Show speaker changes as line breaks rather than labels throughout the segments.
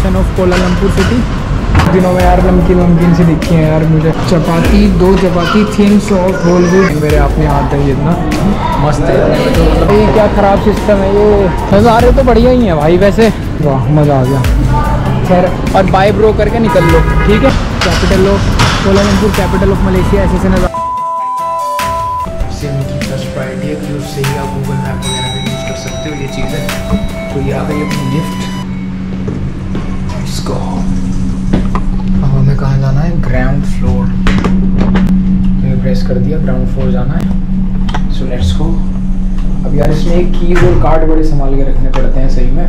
Impression of Kuala Lumpur city. दिनों में यार नमकीन सी दिखी है यार मुझे। चपाती, 2 चपाती, थिंग्स ऑफ होल व्हीट मेरे आपने हाथ है जितना मस्त है। भाई क्या ख़राब सिस्टम है ये। नज़ारे तो बढ़िया ही हैं भाई वैसे। वाह मज़ा आ गया। खैर और बाय ब्रो करके निकल लो, ठीक है। Capital of Kuala Lumpur, capital of Malaysia, ऐसे से नज़ारा। सिम की फर्स्ट प्रायोरिटी है कि उससे ही आप गूगल मैप वगैरह भी यूज़ कर सकते हो। ये चीज़ है। तो ये आ गई अपनी गिफ्ट। इसको अब हमें कहाँ जाना है? Ground floor. मैंने प्रेस कर दिया, ग्राउंड फ्लोर जाना है। So let's go. अब यार इसमें एक कीज़ और कार्ड बड़े संभाल के रखने पड़ते हैं सही में,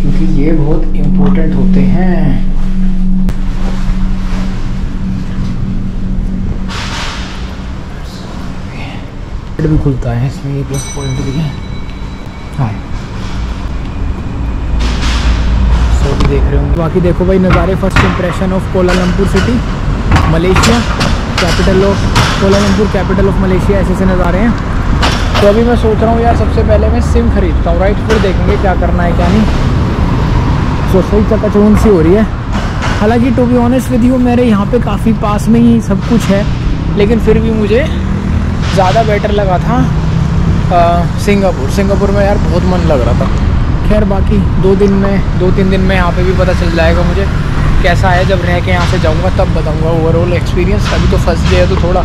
क्योंकि ये बहुत इम्पोर्टेंट होते हैं। भी खुलता है इसमें, ये प्लस पॉइंट भी है। हाँ सो भी देख रहे होंगे। बाकी देखो भाई नज़ारे। First impression of Kuala Lumpur city, Malaysia, capital of Kuala Lumpur, capital of Malaysia, ऐसे नज़ारे हैं। तो अभी मैं सोच रहा हूँ यार सबसे पहले मैं सिम खरीदता हूँ, राइट। फिर देखेंगे क्या करना है क्या नहीं। सो सही चकाचौंध सी हो रही है। हालांकि to be honest with you मेरे यहाँ पे काफ़ी पास में ही सब कुछ है, लेकिन फिर भी मुझे ज़्यादा बेटर लगा था सिंगापुर में यार बहुत मन लग रहा था। खैर बाकी 2-3 दिन में यहाँ पे भी पता चल जाएगा मुझे कैसा है। जब रह के यहाँ से जाऊँगा तब बताऊँगा ओवरऑल एक्सपीरियंस। अभी तो फर्स्ट डे है तो थोड़ा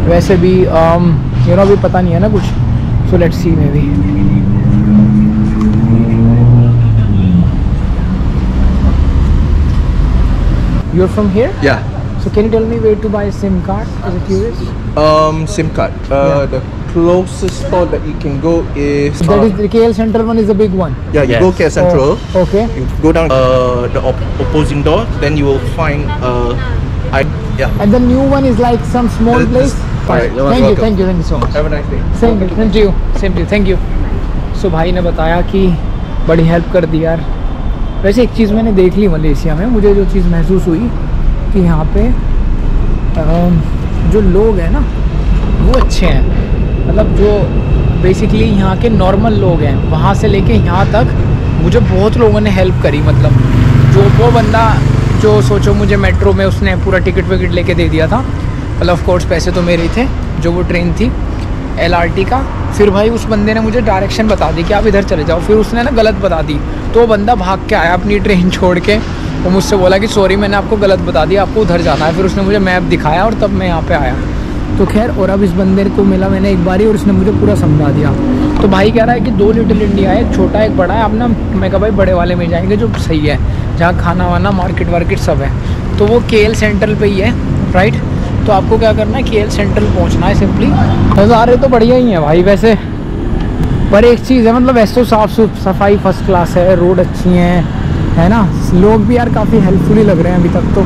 वैसे भी अभी पता नहीं है ना कुछ। So let's see may be. You're from here?
Yeah.
So can you tell me where to buy a SIM card? As a curious.
SIM card.
Yeah.
The closest spot that you can go is.
That is the KL Central one is the big one.
Yeah, you go KL Central.
Oh, okay.
You go down the opposing door, then you will find. Yeah.
And the new one is like some small place.
Alright.
Thank you so much.
Have a nice day.
Same to you. Thank you. So भाई ने बताया कि बड़ी help कर दी यार। वैसे एक चीज़ मैंने देख ली मलेशिया में, मुझे जो चीज़ महसूस हुई कि यहाँ पे जो लोग हैं ना वो अच्छे हैं। मतलब जो बेसिकली यहाँ के नॉर्मल लोग हैं वहाँ से लेके यहाँ तक मुझे बहुत लोगों ने हेल्प करी। मतलब जो वो बंदा जो सोचो मुझे मेट्रो में उसने पूरा टिकट विकट लेके दे दिया था। मतलब ऑफ कोर्स पैसे तो मेरे ही थे। जो वो ट्रेन थी LRT का, फिर भाई उस बंदे ने मुझे डायरेक्शन बता दी कि आप इधर चले जाओ। फिर उसने ना गलत बता दी, तो वो बंदा भाग के आया अपनी ट्रेन छोड़ के। वो मुझसे बोला कि सॉरी मैंने आपको गलत बता दिया, आपको उधर जाना है। फिर उसने मुझे मैप दिखाया और तब मैं यहाँ पे आया। तो खैर और अब इस बंदे को मिला मैंने एक बारी और उसने मुझे पूरा समझा दिया। तो भाई कह रहा है कि 2 लिटिल इंडिया है, एक छोटा एक बड़ा है। अब ना मैं कहा भाई बड़े वाले में जाएंगे जो सही है, जहाँ खाना वाना मार्केट वार्केट सब है। तो वो KL सेंट्रल पे ही है, राइट। तो आपको क्या करना है, KL सेंट्रल पहुंचना है सिंपली। नज़ारे तो बढ़िया ही हैं भाई वैसे, पर एक चीज़ है मतलब वैसे तो साफ़ सफाई फर्स्ट क्लास है, रोड अच्छी हैं, है ना। लोग भी यार काफ़ी हेल्पफुली लग रहे हैं अभी तक तो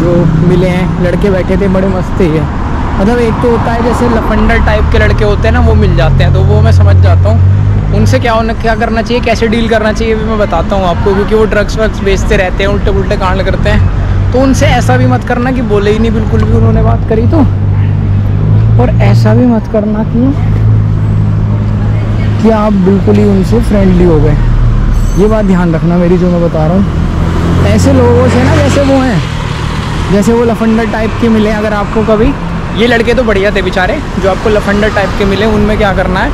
जो मिले हैं। लड़के बैठे थे बड़े मस्त ही है। मतलब एक तो होता है जैसे लफंडर टाइप के लड़के होते हैं ना, वो मिल जाते हैं तो वो मैं समझ जाता हूँ। उनसे क्या करना चाहिए, कैसे डील करना चाहिए भी मैं बताता हूँ आपको, क्योंकि वो ड्रग्स वग्स बेचते रहते हैं, उल्टे पुल्टे कांड करते हैं। तो उनसे ऐसा भी मत करना कि बोले ही नहीं बिल्कुल भी उन्होंने बात करी तो, और ऐसा भी मत करना कि आप बिल्कुल ही उनसे फ्रेंडली हो गए। ये बात ध्यान रखना मेरी जो मैं बता रहा हूँ। ऐसे लोगों से ना जैसे वो हैं, जैसे वो लफंडर टाइप के मिले अगर आपको कभी, ये लड़के तो बढ़िया थे बेचारे, जो आपको लफंडर टाइप के मिले उनमें क्या करना है,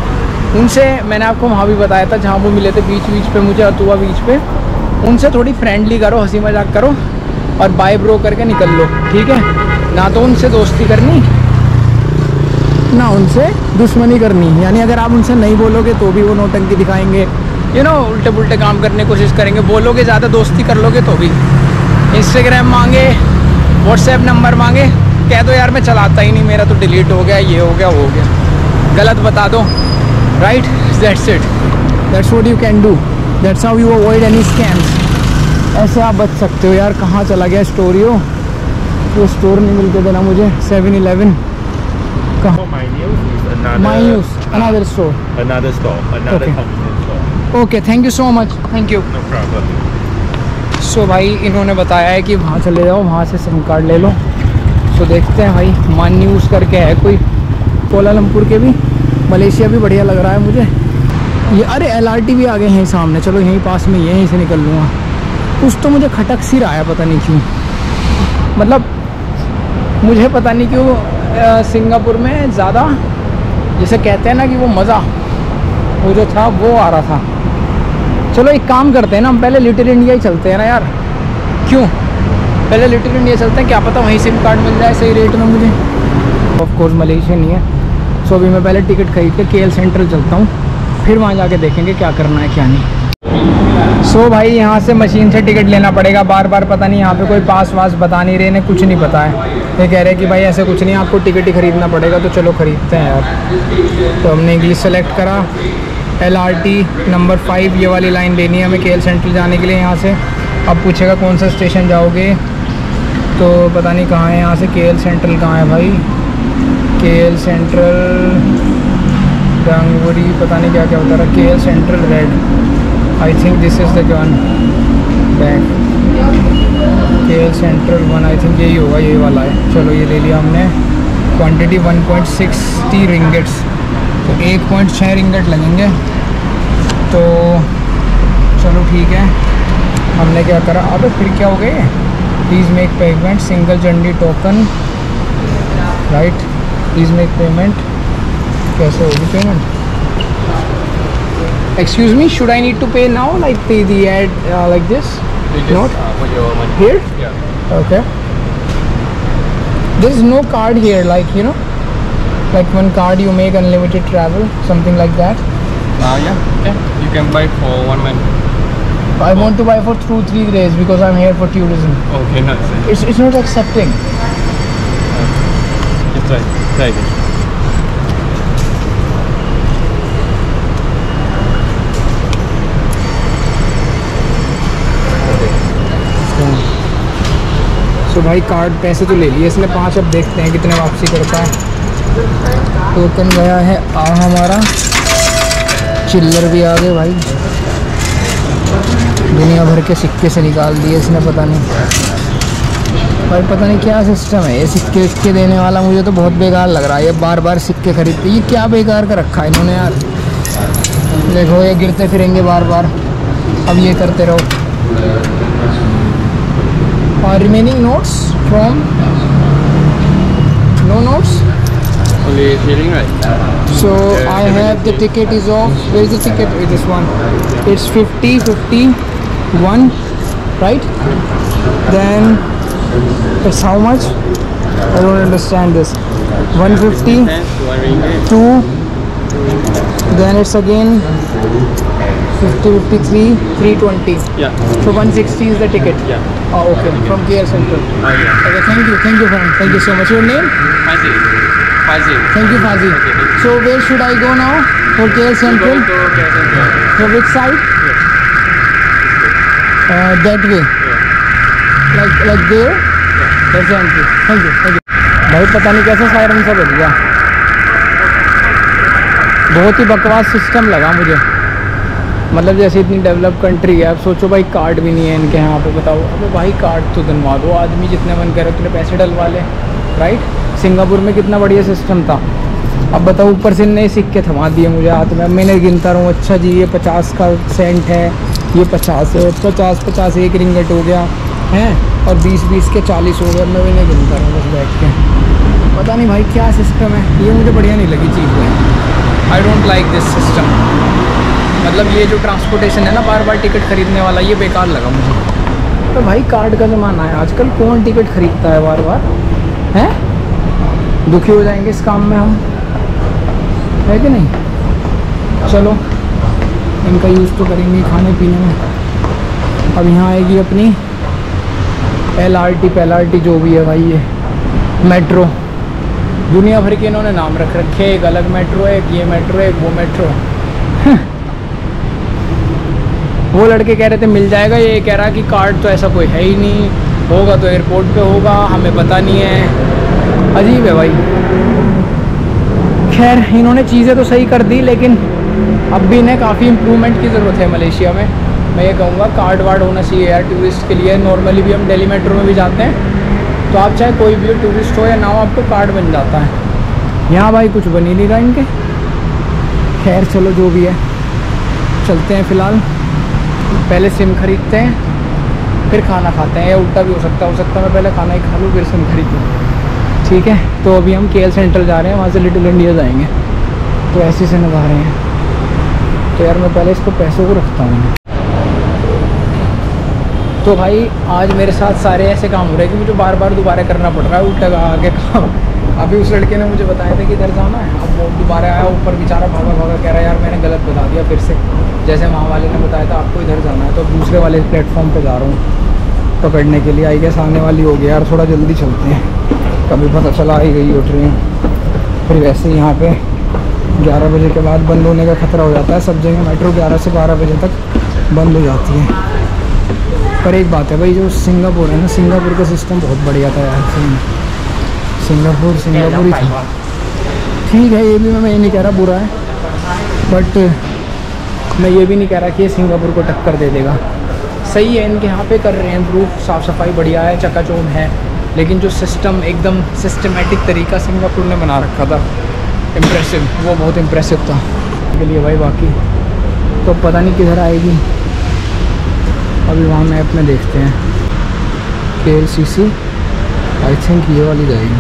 उनसे मैंने आपको वहाँ भी बताया था जहाँ वो मिले थे बीच पे मुझे, अतुआ बीच पे। उनसे थोड़ी फ्रेंडली करो, हंसी मजाक करो और बाय ब्रो करके निकल लो, ठीक है। ना तो उनसे दोस्ती करनी ना उनसे दुश्मनी करनी। यानी अगर आप उनसे नहीं बोलोगे तो भी वो नौटंकी दिखाएंगे, उल्टे पुल्टे काम करने की कोशिश करेंगे। बोलोगे ज़्यादा दोस्ती कर लोगे तो भी इंस्टाग्राम मांगे, व्हाट्सएप नंबर मांगे, कह दो यार मैं चलाता ही नहीं, मेरा तो डिलीट हो गया, ये हो गया वो हो गया, गलत बता दो, right. That's it, that's what you can do, that's how you avoid any scams. ऐसे आप बच सकते हो यार। कहाँ चला गया स्टोरियो, वो स्टोर नहीं मिलते देना मुझे। 7-Eleven कहाँ? Mynews, another store.
Another store, another convenience store.
Okay, thank you so much. Thank you.
No problem.
So भाई इन्होंने बताया है कि वहाँ चले जाओ, वहाँ से सिम कार्ड ले लो। So देखते हैं भाई, Mynews करके है कोई, कोलालमपुर के भी, मलेशिया भी बढ़िया लग रहा है मुझे ये। अरे LRT भी आ गए हैं सामने, चलो यहीं पास में यहीं से निकल लूँगा। कुछ तो मुझे खटक सी रहा है, पता नहीं क्यों। मतलब मुझे पता नहीं क्यों सिंगापुर में ज़्यादा जैसे कहते हैं ना कि वो मज़ा वो जो था वो आ रहा था। चलो एक काम करते हैं ना, हम पहले लिटिल इंडिया ही चलते हैं ना यार। क्यों, पहले लिटिल इंडिया चलते हैं, क्या पता वहीं सिम कार्ड मिल जाए सही रेट में मुझे। ऑफ कोर्स मलेशिया नहीं है। सो अभी मैं पहले टिकट खरीद के KL सेंट्रल चलता हूँ, फिर वहाँ जाके देखेंगे क्या करना है क्या नहीं। सो भाई यहाँ से मशीन से टिकट लेना पड़ेगा बार बार। पता नहीं यहाँ पे कोई पास वास बता नहीं रहे, इन्हें कुछ नहीं पता है। ये कह रहे हैं कि भाई ऐसे कुछ नहीं, आपको टिकट ही खरीदना पड़ेगा। तो चलो खरीदते हैं यार। तो हमने इंग्लिश सेलेक्ट करा, LRT नंबर 5 ये वाली लाइन लेनी है हमें KL सेंट्रल जाने के लिए यहाँ से। अब पूछेगा कौन सा स्टेशन जाओगे, तो पता नहीं कहाँ है यहाँ से KL सेंट्रल कहाँ है भाई। KL सेंट्रल डांगवरी पता नहीं क्या क्या होता रहा। KL central red, I think this is the one back. KL central 1 I think यही होगा, ये वाला है। चलो ये ले लिया हमने। क्वांटिटी 1.60 रिंगेट्स, तो 1.6 रिंगेट लगेंगे। तो चलो ठीक है, हमने क्या करा। अब फिर क्या हो गए, please make payment single journey token, right. Please make payment, कैसे होगी payment? Excuse me, should I need to pay now, like the ad like this? Not
put your money
here.
Yeah.
Okay. There is no card here, like you know, like one card you make unlimited travel, something like that.
Yeah. You can buy for 1 month.
I want to buy for 2-3 days because I'm here for tourism.
Okay, nice.
It's not accepting.
Just try it.
तो भाई card पैसे तो ले लिए इसने 5, अब देखते हैं कितने वापसी करता है। टोकन गया है हमारा, चिल्लर भी आ गए भाई। दुनिया भर के सिक्के से निकाल दिए इसने, पता नहीं भाई, पता नहीं क्या सिस्टम है ये सिक्के देने वाला। मुझे तो बहुत बेकार लग रहा है ये बार बार सिक्के खरीदते। ये क्या बेकार का रखा है इन्होंने यार। देखो ये गिरते फिरेंगे बार बार, अब ये करते रहो। Remaining notes from no notes.
Only hearing, right?
So I have the ticket is of, where is the ticket? This one. It's 50-51, right? Then it's how much? I don't understand this. 150, 2. Then it's again 50, 53, 320.
Yeah.
So 160 is the ticket.
Yeah.
Oh, okay. From KL Central.
Yeah.
Okay, thank you, friend. Thank you so much. Your name?
Fazil.
Thank you, Fazi.
Okay.
So where should I go now for KL Central?
Go to KL Central.
For which side? That way.
Yeah.
Like there? That's the entry. Thank you. भाई पता नहीं कैसे siren सा बज गया, बहुत ही बकवास system लगा मुझे। मतलब जैसे इतनी डेवलप कंट्री है, अब सोचो भाई कार्ड भी नहीं है इनके यहाँ पे। बताओ, अबे भाई कार्ड तो बनवा दो, आदमी जितने मन करे उतने पैसे डलवा ले, राइट। सिंगापुर में कितना बढ़िया सिस्टम था। अब बताओ ऊपर से नए सिक्के थमा दिए मुझे हाथ में। मैंने गिनता रहूँ, अच्छा जी ये 50 का सेंट है, ये 50 है, 50 1 रिंगट हो गया है, और 20 के 40 हो गया। मैं भी नहीं गिनता रहूँ बस बैठ के। पता नहीं भाई क्या सिस्टम है ये, मुझे बढ़िया नहीं लगी चीज़ में। I don't like this system. मतलब ये जो ट्रांसपोर्टेशन है ना बार बार टिकट खरीदने वाला, ये बेकार लगा मुझे। तो भाई कार्ड का ज़माना है आजकल, कौन टिकट खरीदता है बार बार, हैं? दुखी हो जाएंगे इस काम में हम, है कि नहीं। चलो इनका यूज़ तो करेंगे खाने पीने में। अब यहाँ आएगी अपनी LRT जो भी है भाई, ये मेट्रो। दुनिया भर के इन्होंने नाम रख रखे, एक अलग मेट्रो है, एक ये मेट्रो है, एक वो मेट्रो। वो लड़के कह रहे थे मिल जाएगा, ये कह रहा कि कार्ड तो ऐसा कोई है ही नहीं, होगा तो एयरपोर्ट पे होगा, हमें पता नहीं है। अजीब है भाई। खैर इन्होंने चीज़ें तो सही कर दी, लेकिन अब भी इन्हें काफ़ी इम्प्रूवमेंट की ज़रूरत है मलेशिया में। मैं ये कहूँगा कार्ड वार्ड होना चाहिए यार टूरिस्ट के लिए। नॉर्मली भी हम दिल्ली मेट्रो में भी जाते हैं, तो आप चाहे कोई भी हो, टूरिस्ट हो या ना हो, आपको कार्ड बन जाता है। यहाँ भाई कुछ बन ही नहीं रहा इनके। खैर चलो जो भी है, चलते हैं फ़िलहाल। पहले सिम खरीदते हैं, फिर खाना खाते हैं, या उल्टा भी हो सकता है मैं पहले खाना ही खा लूँ फिर से खरीदूँ। ठीक है, तो अभी हम KL सेंट्रल जा रहे हैं, वहाँ से लिटिल इंडिया जाएंगे। तो ऐसे से नभा रहे हैं। तो यार मैं पहले इसको पैसों को रखता हूँ। तो भाई आज मेरे साथ सारे ऐसे काम हो रहे हैं कि मुझे बार बार दोबारा करना पड़ रहा है उल्टा आगे काम। अभी उस लड़के ने मुझे बताया था कि इधर जाना है, अब वो दोबारा आया ऊपर, बेचारा भागा कह रहा है यार मैंने गलत बता दिया फिर से, जैसे वहाँ वाले ने बताया था आपको इधर जाना है। तो दूसरे वाले प्लेटफॉर्म पे जा रहा हूँ पकड़ने के लिए। आई गेस आने वाली हो गई यार, थोड़ा जल्दी चलते हैं, कभी पता चला ही गई हो ट्रेन। फिर वैसे ही यहाँ पे 11 बजे के बाद बंद होने का खतरा हो जाता है सब जगह। मेट्रो 11 से 12 बजे तक बंद हो जाती है। पर एक बात है भाई, जो सिंगापुर है ना, सिंगापुर का सिस्टम बहुत बढ़िया था यार। सिंगापुर ही था। ठीक है, ये भी मैं ये नहीं कह रहा बुरा है, बट मैं ये भी नहीं कह रहा कि ये सिंगापुर को टक्कर दे देगा। सही है, इनके यहाँ पे कर रहे हैं इम्प्रूव, साफ़ सफाई बढ़िया है, चकाचौंध है, लेकिन जो सिस्टम एकदम सिस्टमेटिक तरीका सिंगापुर ने बना रखा था, इम्प्रेसिव, वो बहुत इम्प्रेसिव था के लिए भाई। बाकी तो पता नहीं किधर आएगी, अभी वहाँ मैप में देखते हैं। KLCC आई थिंक ये वाली जाएगी,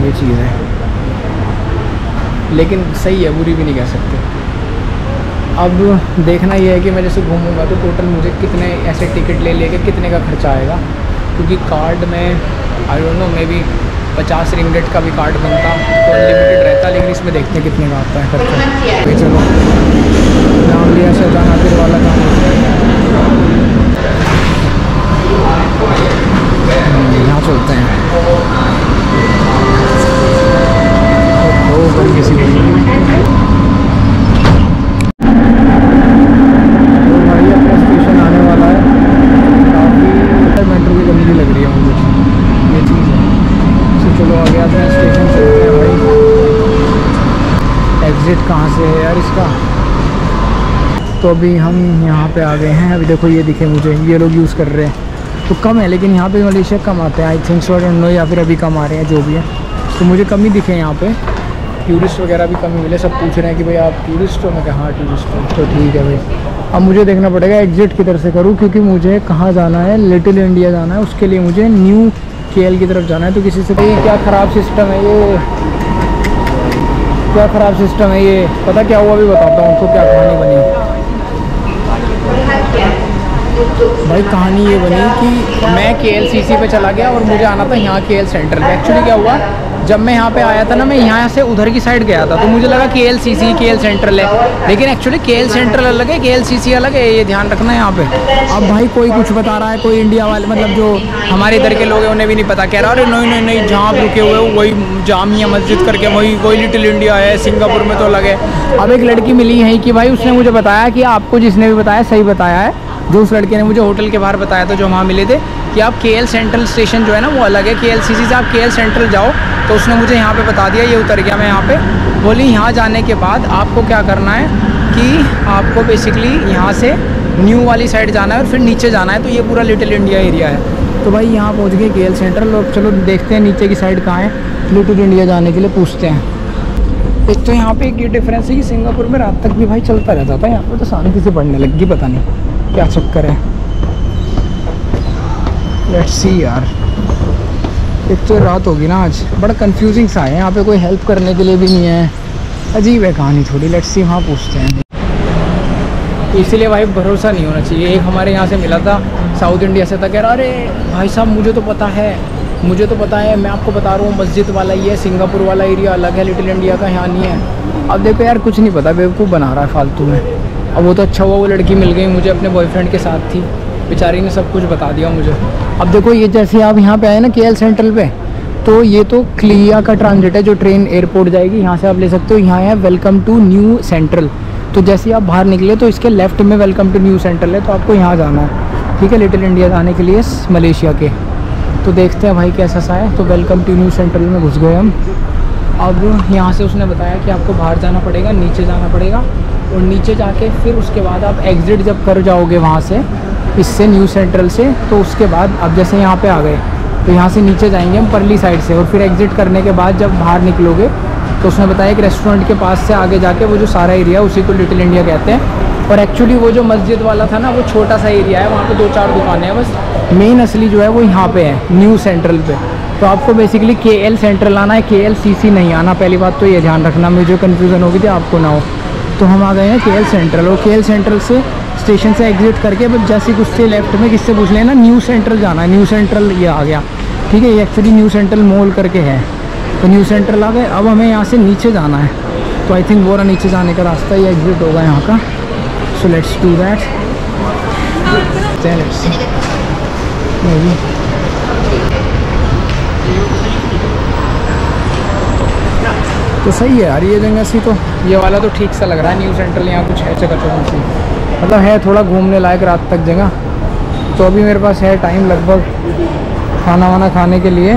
ये चीज़ है, लेकिन सही है, बुरी भी नहीं कह सकते। अब देखना ये है कि मैं जैसे घूमूंगा तो टोटल मुझे कितने ऐसे टिकट ले लेके कितने का खर्चा आएगा, क्योंकि कार्ड में I don't know, may be 50 ringgit का भी कार्ड बनता तो अनलिमिटेड रहता, लेकिन इसमें देखते हैं कितने का आता है खर्चा। तो चलो नाम लिया शैतान आखिर वाला काम, यहाँ चलते हैं। किसी भाई अपना स्टेशन आने वाला है, काफ़ी मेट्रो की कमी लग रही है मुझे, ये चीज़ है। तो चलो आ गया था स्टेशन, चलते हैं भाई। एग्ज़िट कहाँ से है यार इसका? तो अभी हम यहाँ पे आ गए हैं। अभी देखो ये दिखे मुझे, ये लोग यूज़ कर रहे हैं तो कम है, लेकिन यहाँ पे मलेशिया कम आते हैं I think so, don't know, या फिर अभी कम आ रहे हैं, जो भी है। तो मुझे कम ही दिखे यहाँ पे, टूरिस्ट वगैरह भी कम ही मिले। सब पूछ रहे हैं कि भाई आप टूरिस्ट हो? मैं कहा हाँ टूरिस्ट हो। तो ठीक है भाई, अब मुझे देखना पड़ेगा एग्ज़िट किधर से करूँ, क्योंकि मुझे कहाँ जाना है, लिटिल इंडिया जाना है, उसके लिए मुझे न्यू KL की तरफ जाना है। तो किसी से भाई क्या ख़राब सिस्टम है ये, क्या ख़राब सिस्टम है ये, पता क्या हुआ अभी बताता हूँ उनको, क्या कहानी बनी भाई। कहानी ये बनी कि मैं KLCC पे चला गया और मुझे आना था यहाँ KL सेंट्रल पे। एक्चुअली क्या हुआ, जब मैं यहाँ पे आया था ना, मैं यहाँ से उधर की साइड गया था, तो मुझे लगा KLCC KL सेंट्रल है, लेकिन एक्चुअली KL सेंट्रल अलग है, KLCC अलग है, ये ध्यान रखना है यहाँ पे। अब भाई कोई कुछ बता रहा है, कोई इंडिया वाले मतलब जो हमारे इधर के लोग हैं उन्हें भी नहीं पता, कह रहा अरे नहीं नहीं नहीं, जहाँ आप रुके हुए हो वही जामिया मस्जिद करके वही लिटिल इंडिया है, सिंगापुर में तो अलग है। अब एक लड़की मिली है कि भाई उसने मुझे बताया कि आपको जिसने भी बताया सही बताया है, जो उस लड़के ने मुझे होटल के बाहर बताया था जो वहाँ मिले थे, कि आप KL सेंट्रल स्टेशन जो है ना वो अलग है, KLCC से आप KL सेंट्रल जाओ। तो उसने मुझे यहाँ पे बता दिया, ये उतर गया मैं यहाँ पे। बोली यहाँ जाने के बाद आपको क्या करना है कि आपको बेसिकली यहाँ से न्यू वाली साइड जाना है और फिर नीचे जाना है, तो ये पूरा लिटिल इंडिया एरिया है। तो भाई यहाँ पहुँच गए KL सेंट्रल, और चलो देखते हैं नीचे की साइड कहाँ है, लिटिल इंडिया जाने के लिए पूछते हैं। एक तो यहाँ पे एक ये डिफरेंस है कि सिंगापुर में रात तक भी भाई चलता रहता था, यहाँ पे तो शांति से पढ़ने लगी, पता नहीं क्या चक्कर है। लेट्स सी यार, एक तो रात होगी ना आज, बड़ा कंफ्यूजिंग सा है, यहाँ पे कोई हेल्प करने के लिए भी नहीं है, अजीब है कहानी थोड़ी। लेट्स सी, वहाँ पूछते हैं। इसीलिए भाई भरोसा नहीं होना चाहिए। एक हमारे यहाँ से मिला था साउथ इंडिया से था, कह रहा अरे भाई साहब मुझे तो पता है, मैं आपको बता रहा हूँ मस्जिद वाला ही है, सिंगापुर वाला एरिया अलग है, लिटिल इंडिया का यहाँ नहीं है। अब देखो यार कुछ नहीं पता, बेवकूफ़ बना रहा है फालतू में। अब वो तो अच्छा हुआ वो लड़की मिल गई मुझे, अपने बॉयफ्रेंड के साथ थी, बेचारी ने सब कुछ बता दिया मुझे। अब देखो ये जैसे आप यहाँ पे आए ना KL सेंट्रल पे, तो ये तो क्लिया का ट्रांजिट है, जो ट्रेन एयरपोर्ट जाएगी यहाँ से आप ले सकते हो। यहाँ है वेलकम टू न्यू सेंट्रल, तो जैसे आप बाहर निकले तो इसके लेफ्ट में वेलकम टू न्यू सेंट्रल है, तो आपको यहाँ जाना है, ठीक है, लिटिल इंडिया जाने के लिए मलेशिया के। तो देखते हैं भाई कैसा सा है। तो वेलकम टू न्यू सेंट्रल में घुस गए हम। अब यहाँ से उसने बताया कि आपको बाहर जाना पड़ेगा, नीचे जाना पड़ेगा, और नीचे जाके फिर उसके बाद आप एग्ज़िट जब कर जाओगे वहाँ से, इससे न्यू सेंट्रल से, तो उसके बाद अब जैसे यहाँ पे आ गए तो यहाँ से नीचे जाएंगे हम परली साइड से, और फिर एग्ज़िट करने के बाद जब बाहर निकलोगे तो उसने बताया कि रेस्टोरेंट के पास से आगे जाके वो जो सारा एरिया उसी को लिटिल इंडिया कहते हैं, और एक्चुअली वो जो मस्जिद वाला था ना, वो छोटा सा एरिया है, वहाँ पे 2-4 दुकानें हैं बस। मेन असली जो है वो यहाँ पे है, न्यू सेंट्रल पे। तो आपको बेसिकली KL सेंट्रल आना है, KLCC नहीं आना। पहली बात तो ये ध्यान रखना, मुझे कन्फ्यूज़न होगी थी, आपको ना हो। तो हम आ गए हैं KL सेंट्रल, और KL सेंट्रल से स्टेशन से एग्जिट करके बस जैसे कुछ से लेफ्ट में किससे पूछ लेना, न्यू सेंट्रल जाना है। न्यू सेंट्रल ये आ गया, ठीक है। ये एक्चुअली न्यू सेंट्रल मॉल करके है, तो न्यू सेंट्रल आ गए। अब हमें यहाँ से नीचे जाना है, तो आई थिंक वो रहा नीचे जाने का रास्ता, ये एग्जिट होगा यहाँ का। So let's do that. तो सही है यार ये जगह सी, तो ये वाला तो ठीक सा लग रहा है न्यू सेंट्रल। यहाँ कुछ है जगह चौक सी, मतलब है थोड़ा घूमने लायक रात तक जगह। तो अभी मेरे पास है टाइम लगभग खाना वाना खाने के लिए।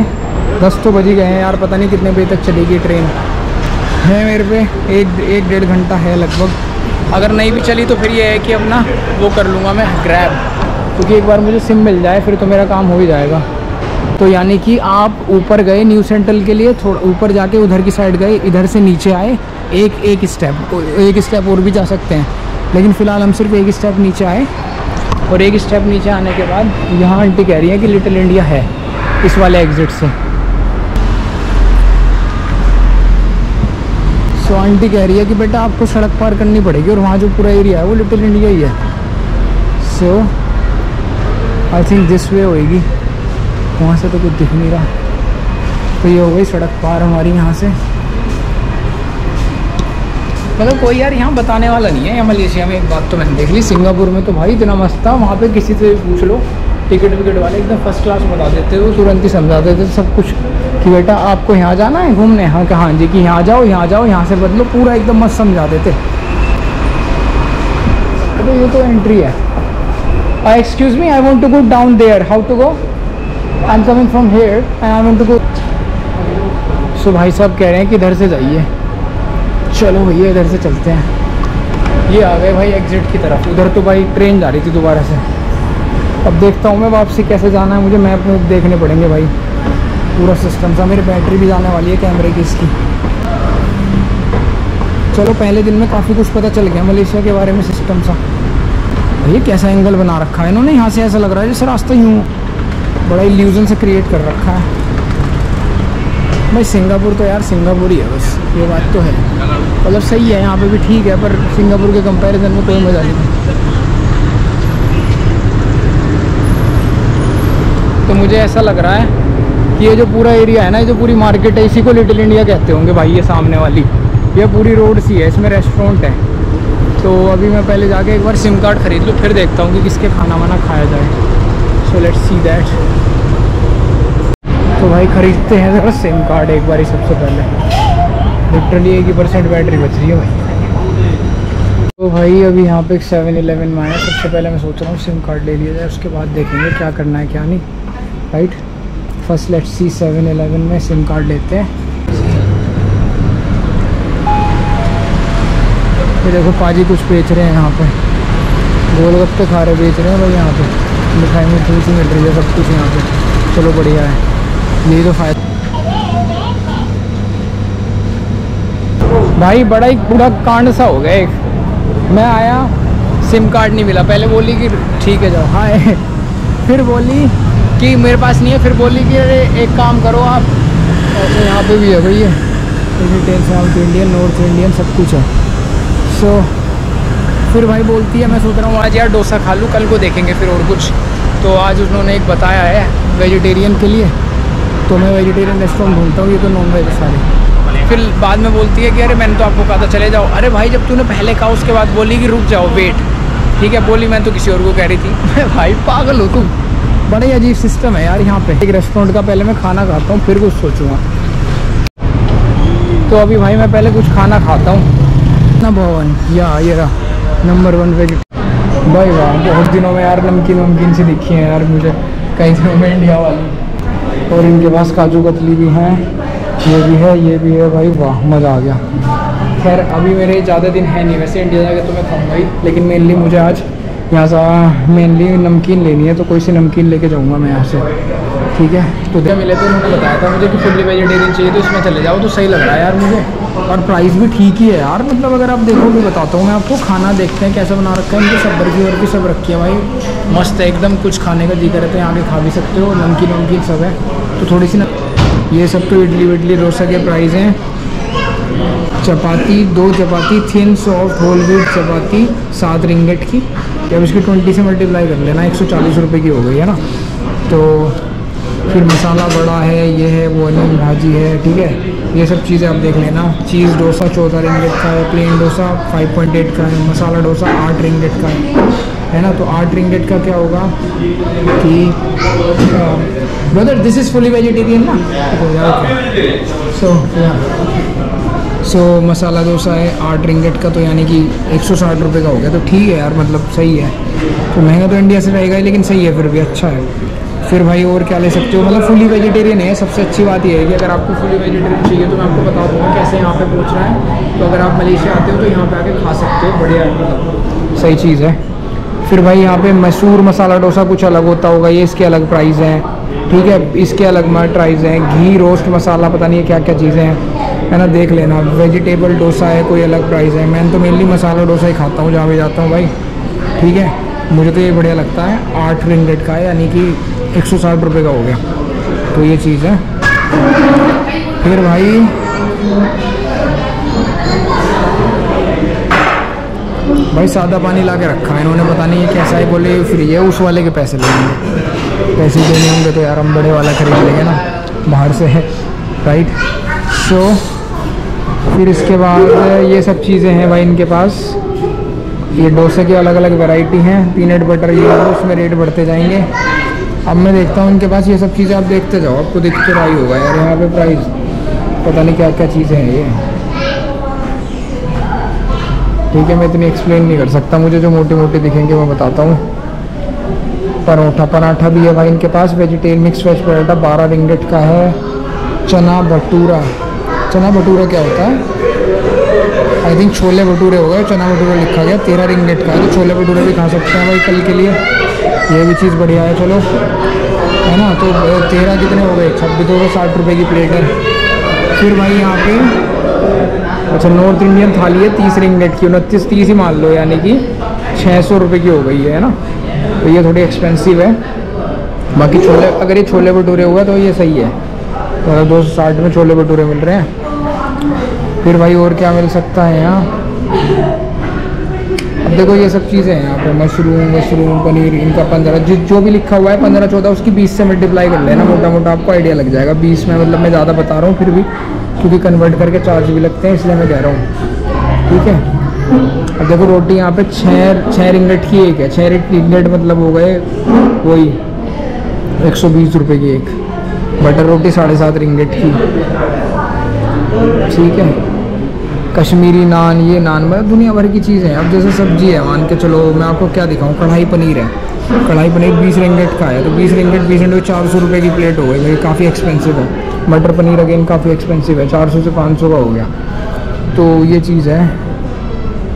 10 तो बज ही गए हैं यार, पता नहीं कितने बजे तक चलेगी ट्रेन। है मेरे पे 1-1.5 घंटा है लगभग। अगर नहीं भी चली तो फिर ये है कि अब ना वो कर लूँगा मैं ग्रैब, क्योंकि एक बार मुझे सिम मिल जाए फिर तो मेरा काम हो ही जाएगा। तो यानी कि आप ऊपर गए न्यू सेंट्रल के लिए, थोड़ा ऊपर जाके उधर की साइड गए, इधर से नीचे आए, एक स्टेप और भी जा सकते हैं, लेकिन फ़िलहाल हम सिर्फ एक स्टेप नीचे आए। और एक स्टेप नीचे आने के बाद यहाँ आंटी कह रही है कि लिटिल इंडिया है इस वाले एग्ज़िट से। सो आंटी कह रही है कि बेटा आपको सड़क पार करनी पड़ेगी, और वहाँ जो पूरा एरिया है वो लिटिल इंडिया ही है। सो आई थिंक दिस वे होएगी, वहाँ से तो कुछ दिख नहीं रहा। तो ये हो गई सड़क पार हमारी यहाँ से। मतलब कोई यार यहाँ बताने वाला नहीं है। यहाँ मलेशिया में एक बात तो मैंने देख ली, सिंगापुर में तो भाई इतना मस्त था, वहाँ पे किसी से पूछ लो टिकट विकेट वाले एकदम फर्स्ट क्लास बता देते थे, तुरंत ही समझा देते थे सब कुछ कि बेटा आपको यहाँ जाना है घूमने, हाँ कि हाँ जी कि यहाँ जाओ यहाँ से बदलो, पूरा एकदम मस्त समझा देते। तो ये तो एंट्री है। Excuse me, I want to go down there, how to go? I am coming from here and I want to go. So भाई साहब कह रहे हैं कि इधर से जाइए। चलो भैया इधर से चलते हैं। ये आ गए भाई एग्जिट की तरफ। उधर तो भाई ट्रेन जा रही थी दोबारा से। अब देखता हूँ मैं वापसी कैसे जाना है, मुझे मैप में देखने पड़ेंगे भाई पूरा सिस्टम सा। मेरी बैटरी भी जाने वाली है कैमरे की इसकी। चलो पहले दिन में काफ़ी कुछ पता चल गया मलेशिया के बारे में, सिस्टम सा। ये कैसा एंगल बना रखा है इन्होंने, यहाँ से ऐसा लग रहा है जैसे रास्ता यूँ बड़ा इल्यूजन से क्रिएट कर रखा है। भाई सिंगापुर तो यार सिंगापुर ही है बस, ये बात तो है। मतलब सही है यहाँ पे भी ठीक है, पर सिंगापुर के कंपैरिजन में कोई मज़ा नहीं। तो मुझे ऐसा लग रहा है कि ये जो पूरा एरिया है ना, ये जो पूरी मार्केट है, इसी को लिटिल इंडिया कहते होंगे भाई। ये सामने वाली ये पूरी रोड सी है, इसमें रेस्टोरेंट है। तो अभी मैं पहले जाके एक बार सिम कार्ड ख़रीद लूँ, फिर देखता हूँ कि किसके खाना वाना खाया जाए। So let's see that. तो भाई ख़रीदते हैं ज़रा सिम कार्ड एक बार ही सबसे पहले। लिटरली 1% बैटरी बच रही है भाई। तो भाई अभी यहाँ पे एक 7-Eleven में आया। सबसे पहले मैं सोच रहा हूँ सिम कार्ड ले लिया जाए, उसके बाद देखेंगे क्या करना है क्या नहीं, right. First let's see 7-Eleven में सिम कार्ड लेते हैं। ये देखो पाजी कुछ बेच रहे हैं यहाँ पे, गोलगप्पे खा रहे बेच रहे हैं भाई यहाँ पे। मिठाई में थोड़ी सी मिल रही है सब कुछ यहाँ पे। चलो बढ़िया है, यही तो फायदा। भाई बड़ा ही पूरा कांड सा हो गया। एक मैं आया सिम कार्ड नहीं मिला, पहले बोली कि ठीक है जाओ, हाँ फिर बोली कि मेरे पास नहीं है, फिर बोली कि अरे एक काम करो आप, ऐसे यहाँ पे भी है भाई ये detail south Indian north Indian सब कुछ है। सो फिर भाई बोलती है, मैं सोच रहा हूँ आज यार डोसा खा लूँ, कल को देखेंगे फिर और कुछ। तो आज उन्होंने एक बताया है वेजिटेरियन के लिए, तो मैं वेजिटेरियन रेस्टोरेंट ढूंढता हूँ, ये तो नॉन वेज सारे। फिर बाद में बोलती है कि अरे मैंने तो आपको कहा था चले जाओ। अरे भाई जब तूने पहले कहा उसके बाद बोली कि रुक जाओ वेट, ठीक है बोली, मैं तो किसी और को कह रही थी। भाई पागल हो तुम, बड़ा ही अजीब सिस्टम है यार यहाँ पे। एक रेस्टोरेंट का पहले मैं खाना खाता हूँ फिर कुछ सोचूंगा। तो अभी भाई मैं पहले कुछ खाना खाता हूँ ना। भवन या ये रहा नंबर 1 वेजिटेरियन। भाई वाह, बहुत दिनों में यार नमकीन सी दिखी है यार मुझे, कई दिनों में इंडिया वाली। और इनके पास काजू कतली भी हैं, ये भी है भाई, वाह मज़ा आ गया। खैर अभी मेरे ज़्यादा दिन है नहीं, वैसे इंडिया जाकर तो मैं खाऊंगा ही, लेकिन मेनली मुझे आज यहाँ से मेनली नमकीन लेनी है, तो कोई सी नमकीन लेके जाऊँगा मैं यहाँ से, ठीक है। तो मिले तो उन्होंने बताया था मुझे कि फुल्ली वेजिटेरियन चाहिए, तो इसमें चले जाओ, तो सही लग रहा है यार मुझे। और प्राइस भी ठीक ही है यार, मतलब अगर आप देखोगे, बताता हूँ मैं आपको। खाना देखते हैं कैसा बना रखा है इनके, सब बर्फी वर्फी सब रखी है भाई, मस्त है एकदम। कुछ खाने का जी करे तो यहाँ पे खा भी सकते हो, नमकीन वमकीन सब है। तो थोड़ी सी ना, ये सब तो इडली विडली डोसा के प्राइस हैं। चपाती 2 चपाती थिन सॉफ्ट होल व्हीट चपाती 7 रिंगट की। जब इसकी 20 से मल्टीप्लाई कर लेना 140 रुपये की हो गई है ना। तो फिर मसाला बड़ा है, ये है, वो अनियन भाजी है, ठीक है। ये सब चीज़ें आप देख लेना। चीज़ डोसा 14 रिंगट का है, प्लेन डोसा 5.8 का है, मसाला डोसा 8 रिंगट का है ना। तो 8 रिंगट का क्या होगा कि brother this is fully vegetarian ना। सो मसाला डोसा है 8 रिंगट का, तो यानी कि 160 रुपये का हो गया। तो ठीक है यार, मतलब सही है। तो महंगा तो इंडिया से रहेगा ही, लेकिन सही है, फिर भी अच्छा है। फिर भाई और क्या ले सकते हो, मतलब फुली वेजिटेरियन है। सबसे अच्छी बात ये है कि अगर आपको फुली वेजिटेरियन चाहिए तो मैं आपको बता दूँगा कैसे यहाँ पे पहुँचना है। तो अगर आप मलेशिया आते हो तो यहाँ पे आके खा सकते हो, बढ़िया मतलब सही चीज़ है। फिर भाई यहाँ पे मैसूर मसाला डोसा कुछ अलग होता होगा, ये इसके अलग प्राइस हैं, ठीक है। इसके अलग प्राइस हैं। घी रोस्ट मसाला पता नहीं है क्या क्या चीज़ें हैं, है ना, देख लेना। वेजिटेबल डोसा है, कोई अलग प्राइस है। मैं तो मेनली मसाला डोसा ही खाता हूँ जहाँ भी जाता हूँ भाई, ठीक है। मुझे तो ये बढ़िया लगता है। 8 रिंगट का है, यानी कि 160 रुपये का हो गया। तो ये चीज़ है। फिर भाई सादा पानी ला के रखा है इन्होंने, पता नहीं ये कैसा है। बोले फ्री है, उस वाले के पैसे लेंगे। पैसे देने होंगे तो यार हम बड़े वाला खरीद लेंगे ना, बाहर से है, राइट। सो फिर इसके बाद ये सब चीज़ें हैं भाई इनके पास। ये डोसे की अलग अलग वैरायटी हैं। पीनट बटर ये है, उसमें रेट बढ़ते जाएंगे। अब मैं देखता हूँ इनके पास ये सब चीज़ें, आप देखते जाओ, आपको दिख के रहा ही होगा यार यहाँ पे प्राइस। पता नहीं क्या क्या चीज़ें हैं ये, ठीक है। मैं इतनी एक्सप्लेन नहीं कर सकता, मुझे जो मोटे मोटे दिखेंगे मैं बताता हूँ। पराठा भी है भाई इनके पास। वेजिटेरियन मिक्स वेज पराठा 12 रिंगट का है। चना भटूरा क्या होता है? आई थिंक छोले भटूरे हो गए, चना भटूरा लिखा गया। 13 रिंगट का है, तो छोले भटूरे भी खा सकते हैं भाई कल के लिए। ये भी चीज़ बढ़िया है, चलो, है ना। तो 13 कितने हो गए? 26 60 रुपये की प्लेट है। फिर भाई यहाँ पे अच्छा नॉर्थ इंडियन थाली है 30 रिंगट की, 29-30 ही मान लो, यानी कि 600 रुपये की हो गई है ना। तो ये थोड़ी एक्सपेंसिव है। बाकी छोले, अगर ये छोले भटूरे हुआ तो ये सही है, तो 260 में छोले भटूरे मिल रहे हैं। फिर भाई और क्या मिल सकता है यहाँ? अब देखो ये सब चीज़ें हैं यहाँ पे। मशरूम पनीर इनका 15, जो भी लिखा हुआ है 15-14, उसकी 20 से मल्टीप्लाई कर लेना, मोटा मोटा आपको आइडिया लग जाएगा। 20 में मतलब मैं ज़्यादा बता रहा हूँ फिर भी, क्योंकि कन्वर्ट करके चार्ज भी लगते हैं, इसलिए मैं कह रहा हूँ, ठीक है। अब देखो रोटी यहाँ पे 6 रिंगट की एक है। 6 रिंगट मतलब हो गए वही 120 रुपये की एक। बटर रोटी 7.5 रिंगट की, ठीक है। कश्मीरी नान, ये नान मतलब दुनिया भर की चीज़ें हैं। अब जैसे सब्जी है, मान के चलो, मैं आपको क्या दिखाऊं, कढ़ाई पनीर है। कढ़ाई पनीर 20 रिंगट का है, तो 20 रिंगट 400 रुपये की प्लेट हो गई भाई, काफ़ी एक्सपेंसिव है। मटर पनीर अगेन काफ़ी एक्सपेंसिव है, 400 से 500 का हो गया। तो ये चीज़ है।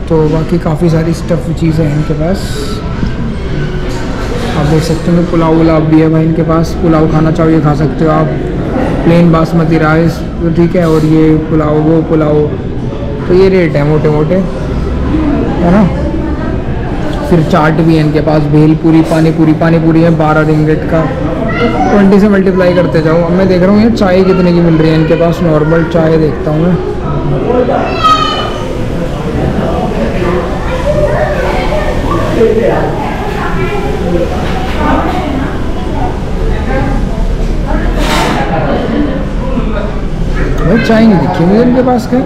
तो बाकी काफ़ी सारी स्टफ चीज़ें हैं इनके पास, आप देख सकते हो। पुलाव वुलाव भी है भाई इनके पास, पुलाव खाना चाहो ये खा सकते हो आप। प्लेन बासमती राइस, ठीक है। और ये पुलाव, वो पुलाव, तो ये रेट है मोटे मोटे, है ना। फिर चाट भी है इनके पास, भेलपूरी, पानीपूरी है 12 रिंगट का। 20 से मल्टीप्लाई करते जाओ। अब मैं देख रहा हूँ ये चाय कितने की मिल रही है इनके पास। नॉर्मल चाय देखता हूँ मैं, भाई चाय नहीं दिखी मुझे इनके पास कहीं।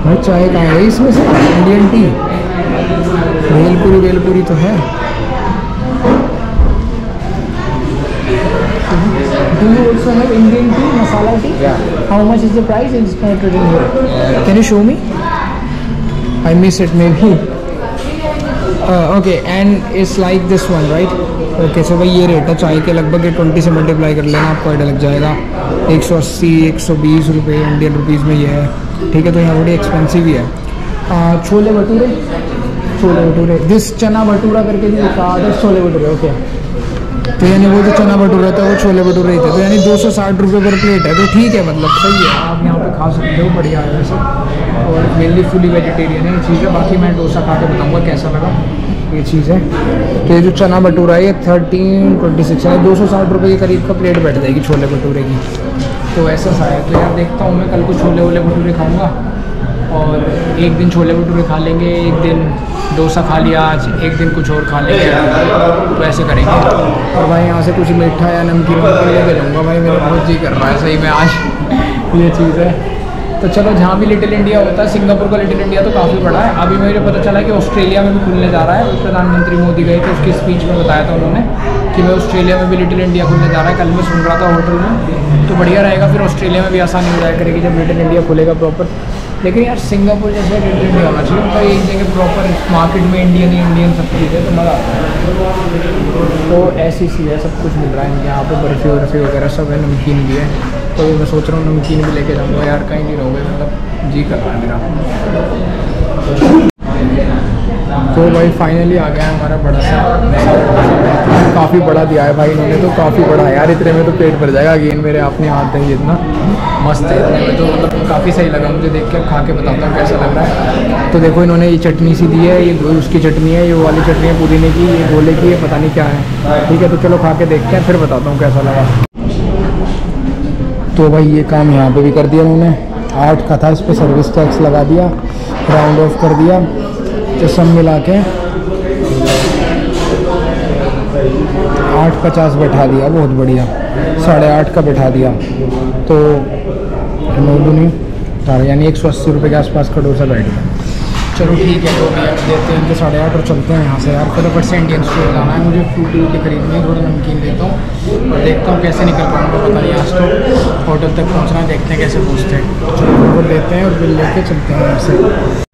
भाई चाय कहाँ है इसमें से? इंडियन टी, भेलपूरी तो है। Do you also have Indian tea, masala tea?
Yeah.
How much is the price? It's not written here. Can you show me? I miss it maybe. Okay, and it's like this one, right? Okay, so भाई ये rate है चाय के लगभग 20 से multiply कर लेना, आपको आइडिया लग जाएगा। 180-120 रुपये इंडियन रुपीज़ में ये है, ठीक है। तो यहाँ बड़ी एक्सपेंसिव ही है। छोले भटूरे छोले भटूरे, दिस चना भटूरा करके भी लिखा था, छोले भटूरे। ओके, तो यानी वो जो चना भटूरा था वो छोले भटूरे ही थे, तो यानी 260 रुपये पर प्लेट है, तो ठीक है, मतलब सही है, आप यहाँ पे खा सकते हो, बढ़िया है वैसे। और मेनली फुली वेजिटेरियन है ये चीज़ है। बाकी मैं डोसा खा के बताऊँगा कैसा लगा ये चीज़ है। तो ये जो चना भटूरा है ये 1326 है, 260 रुपये के करीब का प्लेट बैठ जाएगी छोले भटूरे की। तो ऐसा सा है। तो यार देखता हूँ मैं कल को छोले वोले भटूरे खाऊँगा, और एक दिन छोले भटूरे खा लेंगे, एक दिन डोसा खा लिया आज, एक दिन कुछ और खा लेंगे, तो ऐसे करेंगे। और भाई यहाँ से कुछ मीठा या नमकीन लेके जाऊँगा भाई, मेरा बहुत जी कर रहा है सही में आज ये चीज़ है। तो चलो, जहाँ भी लिटिल इंडिया होता है, सिंगापुर का लिटिल इंडिया तो काफ़ी बड़ा है। अभी मुझे पता चला कि ऑस्ट्रेलिया में भी खुलने जा रहा है। प्रधानमंत्री मोदी गए थे, उसकी स्पीच में बताया था उन्होंने कि मैं ऑस्ट्रेलिया में भी लिटिल इंडिया खुलने जा रहा है। कल मैं सुन रहा था होटल में, तो बढ़िया रहेगा, फिर ऑस्ट्रेलिया में भी आसानी हो जाया करेगी जब लिटिल इंडिया खुलेगा प्रॉपर। लेकिन यार सिंगापुर जैसे लिटिल इंडिया होना चाहिए, तो एक जगह प्रॉपर मार्केट में इंडियन सब चीज़ है, तो मज़ा आता है। तो ऐसी चीज़ है, सब कुछ मिल रहा है यहाँ पे, बर्फ़ी वर्फ़ी वगैरह सब है, नमकीन भी है। तो मैं सोच रहा हूँ नमकीन भी लेके जाऊँगा यार, कहीं नहीं रहोगे, मतलब जी कर रहा है मेरा। तो भाई फाइनली आ गया है हमारा बड़ा सा, काफ़ी बड़ा दिया है भाई इन्होंने, तो काफ़ी बड़ा है यार, इतने में तो पेट भर जाएगा। अगेन मेरे अपने हाथ देंगे, इतना मस्त है इतने में, तो मतलब काफ़ी सही लगा मुझे देख के। खा के बताता हूँ कैसा लग रहा है। तो देखो इन्होंने ये चटनी सी दी है, ये उसकी चटनी है, ये वाली चटनी है पुदीने की, ये गोले की है, पता नहीं क्या है। ठीक है, तो चलो खा के देखते हैं, फिर बताता हूँ कैसा लगा। तो भाई ये काम यहाँ पे भी कर दिया उन्होंने, 8 का था, इस पर सर्विस टैक्स लगा दिया, राउंड ऑफ कर दिया, तो सब मिला के 850 बैठा दिया, बहुत बढ़िया। 8.5 का बैठा दिया, तो 9 दूनी 18, यानी 180 रुपये के आसपास का डोसा बैठ गया। चलो ठीक है, तो भैया देते हैं इनके 8.5 और चलते हैं यहाँ से यार। फटाफट से इंडियन स्टोर जाना है मुझे, फ्रूटी वूटी खरीदनी है, थोड़ा नमकीन लेता हूँ और देखता हूँ कैसे निकल पाऊँगा, पता नहीं। आज तो होटल तक पहुँचना है, देखते हैं कैसे पहुँचते हैं। चलो देते हैं और बिल लेके चलते हैं यहाँ से।